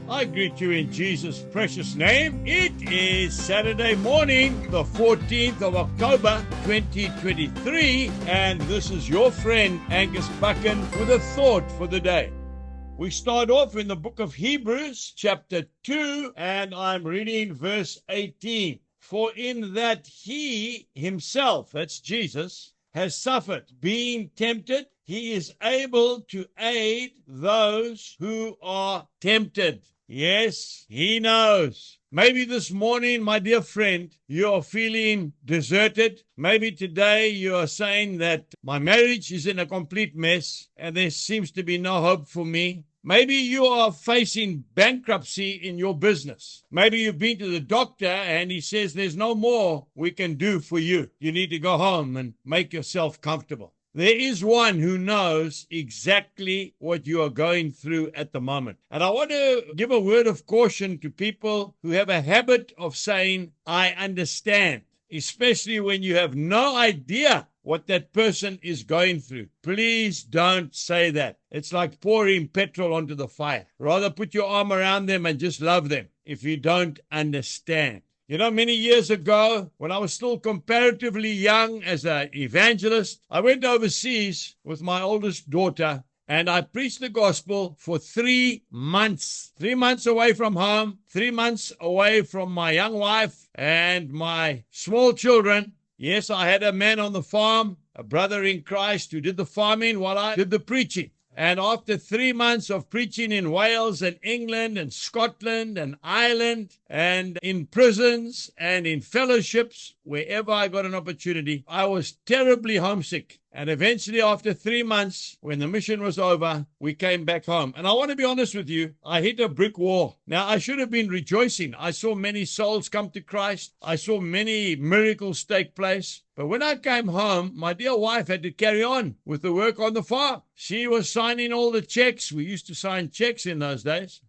I greet you in Jesus' precious name. It is Saturday morning, the 14th of October, 2023, and this is your friend Angus Buchan with a thought for the day. We start off in the book of Hebrews, chapter 2, and I'm reading verse 18. For in that he himself, that's Jesus, has suffered, being tempted, he is able to aid those who are tempted. Yes, he knows. Maybe this morning, my dear friend, you are feeling deserted. Maybe today you are saying that my marriage is in a complete mess and there seems to be no hope for me. Maybe you are facing bankruptcy in your business. Maybe you've been to the doctor and he says there's no more we can do for you. You need to go home and make yourself comfortable. There is one who knows exactly what you are going through at the moment. And I want to give a word of caution to people who have a habit of saying, I understand, especially when you have no idea what that person is going through. Please don't say that. It's like pouring petrol onto the fire. Rather put your arm around them and just love them if you don't understand. You know, many years ago, when I was still comparatively young as an evangelist, I went overseas with my oldest daughter and I preached the gospel for 3 months. 3 months away from home, 3 months away from my young wife and my small children. Yes, I had a man on the farm, a brother in Christ who did the farming while I did the preaching. And after 3 months of preaching in Wales and England and Scotland and Ireland and in prisons and in fellowships, wherever I got an opportunity, I was terribly homesick. And eventually, after 3 months, when the mission was over, we came back home. And I want to be honest with you, I hit a brick wall. Now, I should have been rejoicing. I saw many souls come to Christ. I saw many miracles take place. But when I came home, my dear wife had to carry on with the work on the farm. She was signing all the checks. We used to sign checks in those days.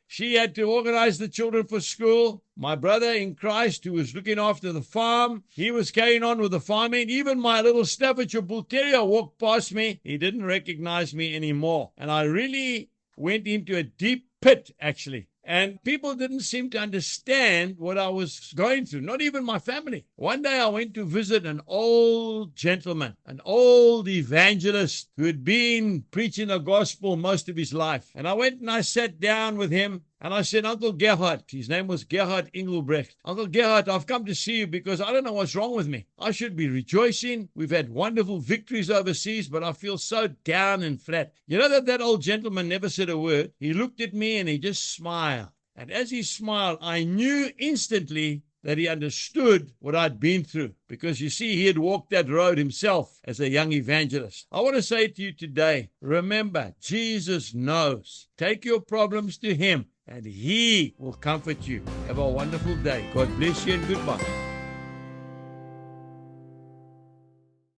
She had to organize the children for school. My brother in Christ, who was looking after the farm, he was carrying on with the farming. Even my little Staffordshire Bull Terrier walked past me. He didn't recognize me anymore. And I really went into a deep pit, actually. And people didn't seem to understand what I was going through, not even my family. One day I went to visit an old gentleman, an old evangelist who had been preaching the gospel most of his life. And I went and I sat down with him and I said, Uncle Gerhard, his name was Gerhard Engelbrecht. Uncle Gerhard, I've come to see you because I don't know what's wrong with me. I should be rejoicing. We've had wonderful victories overseas, but I feel so down and flat. You know that old gentleman never said a word. He looked at me and he just smiled. And as he smiled, I knew instantly that he understood what I'd been through. Because you see, he had walked that road himself as a young evangelist. I want to say to you today, remember, Jesus knows. Take your problems to him and he will comfort you. Have a wonderful day. God bless you and goodbye.